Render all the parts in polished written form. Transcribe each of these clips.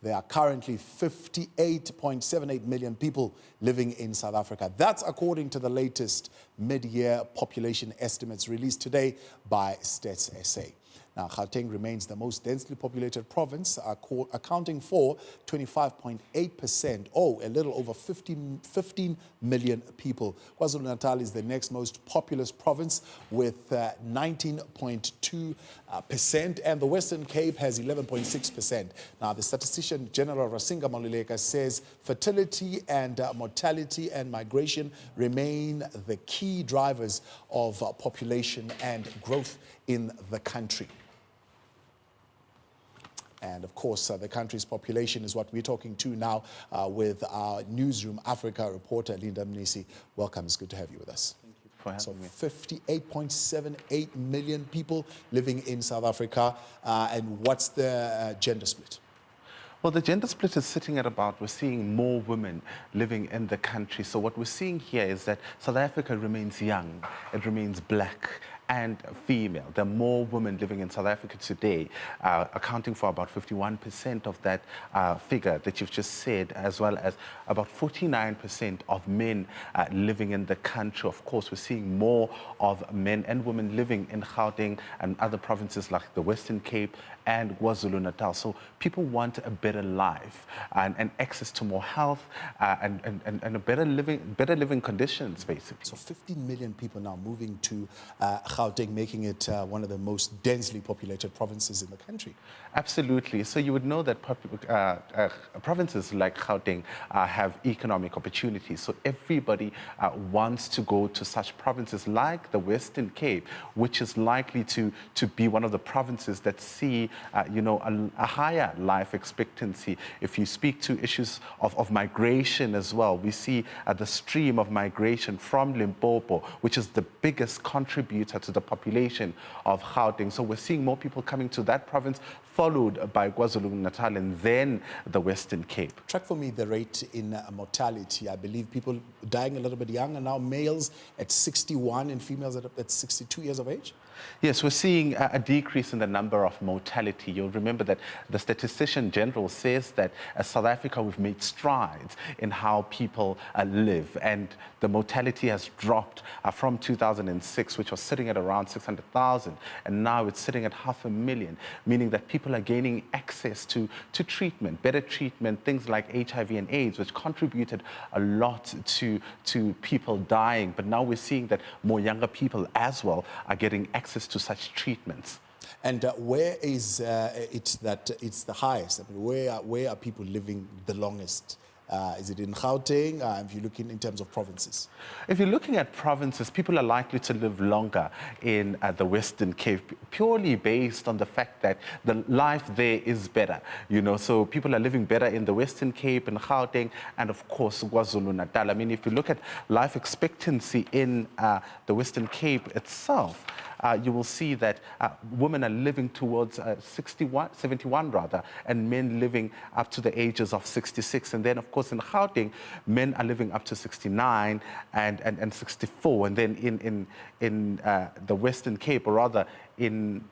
There are currently 58.78 million people living in South Africa. That's according to the latest mid-year population estimates released today by Stats SA. Now, Gauteng remains the most densely populated province, accounting for 25.8%, a little over 15 million people. KwaZulu-Natal is the next most populous province with 19.2%, and the Western Cape has 11.6%. Now, the statistician General Rasinga Maluleka says fertility and mortality and migration remain the key drivers of population and growth in the country. And of course, the country's population is what we're talking to now with our Newzroom Africa reporter, Linda Mnisi. Welcome, it's good to have you with us. Thank you for having me. 58.78 million people living in South Africa. And what's the gender split? Well, the gender split is sitting at about, we're seeing more women living in the country. So what we're seeing here is that South Africa remains young, it remains black and female. There are more women living in South Africa today, accounting for about 51% of that figure that you've just said, as well as about 49% of men living in the country. Of course, we're seeing more of men and women living in Gauteng and other provinces like the Western Cape and KwaZulu-Natal. So people want a better life and access to more health and a better living conditions, basically. So 15 million people now moving to Gauteng, making it one of the most densely populated provinces in the country. Absolutely. So you would know that provinces like Gauteng have economic opportunities. So everybody wants to go to such provinces like the Western Cape, which is likely to be one of the provinces that see a higher life expectancy. If you speak to issues of migration as well, we see the stream of migration from Limpopo, which is the biggest contributor to the population of Gauteng. So we're seeing more people coming to that province, followed by KwaZulu-Natal and then the Western Cape. Track for me the rate in mortality. I believe people dying a little bit younger now, males at 61 and females at 62 years of age? Yes, we're seeing a decrease in the number of mortality. You'll remember that the statistician general says that as South Africa, we've made strides in how people live, and the mortality has dropped from 2006, which was sitting at around 600,000, and now it's sitting at 500,000, meaning that people are gaining access to treatment, better treatment, things like HIV and AIDS, which contributed a lot to people dying. But now we're seeing that more younger people as well are getting access to such treatments. And where is it that it's the highest? I mean, where are people living the longest? Is it in Gauteng, if you're looking in terms of provinces? If you're looking at provinces, people are likely to live longer in the Western Cape, purely based on the fact that the life there is better. So people are living better in the Western Cape and Gauteng, and of course, KwaZulu-Natal. I mean, if you look at life expectancy in the Western Cape itself, you will see that women are living towards 71 rather, and men living up to the ages of 66. And then, of course, in Gauteng, men are living up to 69 and 64. And then in the Western Cape, or rather in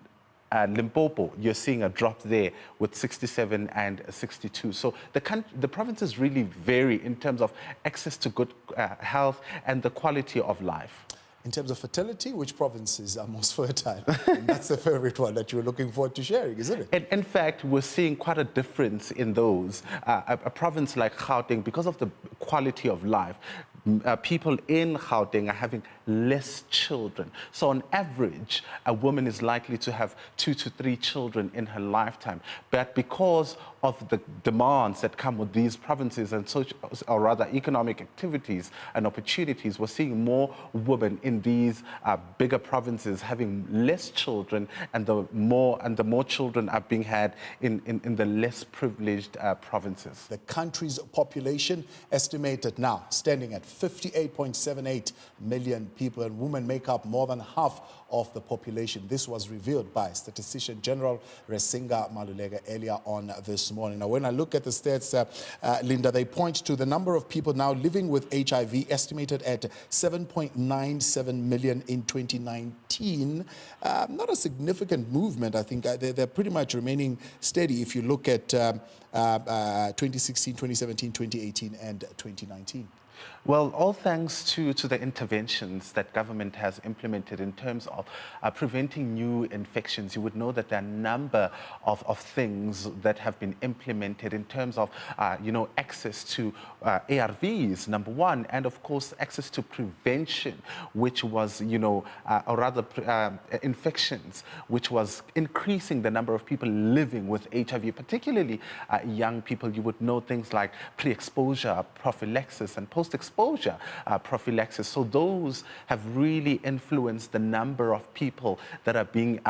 Limpopo, you're seeing a drop there with 67 and 62. So the provinces really vary in terms of access to good health and the quality of life. In terms of fertility, which provinces are most fertile? And that's the favorite one that you're looking forward to sharing, isn't it? And in fact, we're seeing quite a difference in those. A province like Gauteng, because of the quality of life, people in Gauteng are having less children. So on average, a woman is likely to have 2 to 3 children in her lifetime. But because of the demands that come with these provinces and or rather economic activities and opportunities, we're seeing more women in these bigger provinces having less children, and the more children are being had in the less privileged provinces. The country's population estimated now standing at 58.78 million people, and women make up more than half of the population. This was revealed by Statistician General Rasinga Maluleka earlier on this morning. Now, when I look at the stats, Linda, they point to the number of people now living with HIV estimated at 7.97 million in 2019. 2019, not a significant movement. I think they're pretty much remaining steady if you look at 2016, 2017, 2018, and 2019. Well, all thanks to the interventions that government has implemented in terms of preventing new infections. You would know that there are a number of things that have been implemented in terms of, access to ARVs, number one, and of course, access to prevention, which was, infections, which was increasing the number of people living with HIV, particularly young people. You would know things like pre-exposure prophylaxis and post-exposure prophylaxis. So those have really influenced the number of people that are being,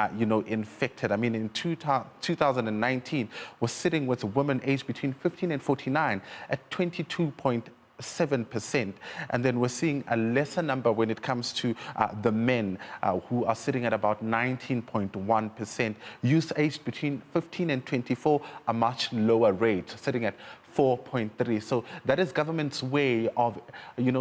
infected. I mean, in 2019, we're sitting with women aged between 15 and 49 at 22.7%, and then we're seeing a lesser number when it comes to the men who are sitting at about 19.1%. Youth aged between 15 and 24, a much lower rate, sitting at 4.3. So that is government's way of,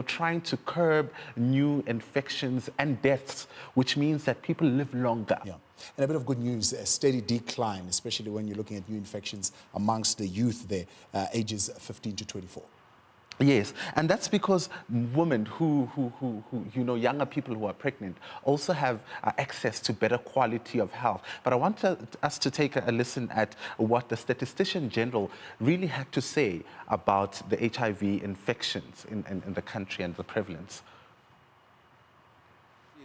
trying to curb new infections and deaths, which means that people live longer. Yeah. And a bit of good news, a steady decline, especially when you're looking at new infections amongst the youth there, ages 15 to 24. Yes, and that's because women who younger people who are pregnant also have access to better quality of health. But I want us to take a listen at what the Statistician General really had to say about the HIV infections in the country and the prevalence.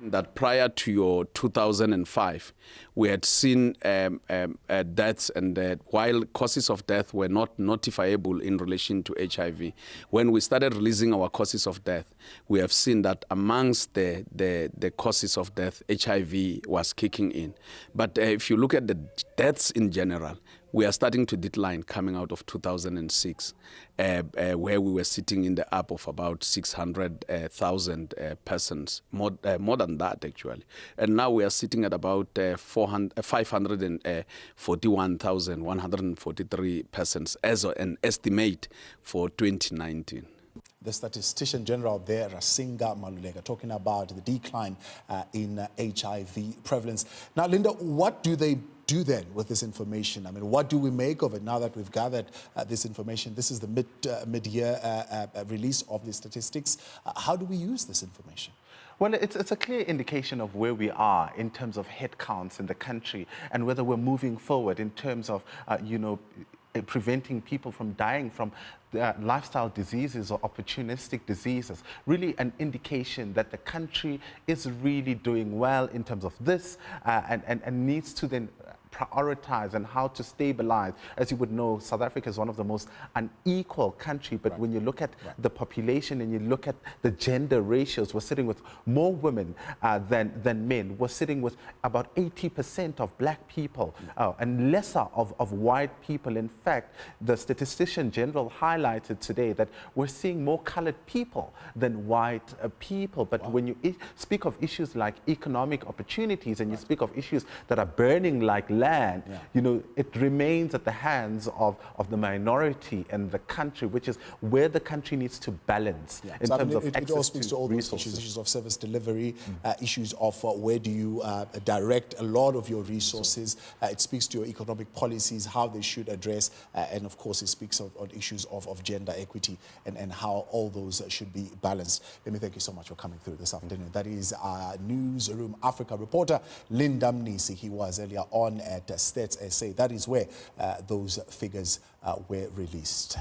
That prior to your 2005, we had seen deaths, and while causes of death were not notifiable in relation to HIV, when we started releasing our causes of death, we have seen that amongst the causes of death, HIV was kicking in. But if you look at the deaths in general, we are starting to decline coming out of 2006, where we were sitting in the up of about 600,000 persons, more than that actually. And now we are sitting at about 541,143 persons as an estimate for 2019. The Statistician General there, Rasinga Maluleka, talking about the decline in HIV prevalence. Now, Linda, what do they do then with this information? I mean, what do we make of it now that we've gathered this information? This is the mid-year release of the statistics. How do we use this information? Well, it's a clear indication of where we are in terms of headcounts in the country and whether we're moving forward in terms of, preventing people from dying from lifestyle diseases or opportunistic diseases. Really an indication that the country is really doing well in terms of this and needs to then prioritize and how to stabilize. As you would know, South Africa is one of the most unequal country, but when you look at the population and you look at the gender ratios, we're sitting with more women than men. We're sitting with about 80% of black people and lesser of white people. In fact, the Statistician General highlighted today that we're seeing more colored people than white people. But when you speak of issues like economic opportunities and you speak of issues that are burning like land, it remains at the hands of the minority and the country, which is where the country needs to balance in terms of access it all speaks to all those issues of service delivery, issues of where do you direct a lot of your resources. It speaks to your economic policies, how they should address, and of course it speaks on issues of gender equity and how all those should be balanced. Let me thank you so much for coming through this afternoon. That is our Newzroom Africa reporter, Linda Mnisi. He was earlier on at Stats SA. That is where those figures were released.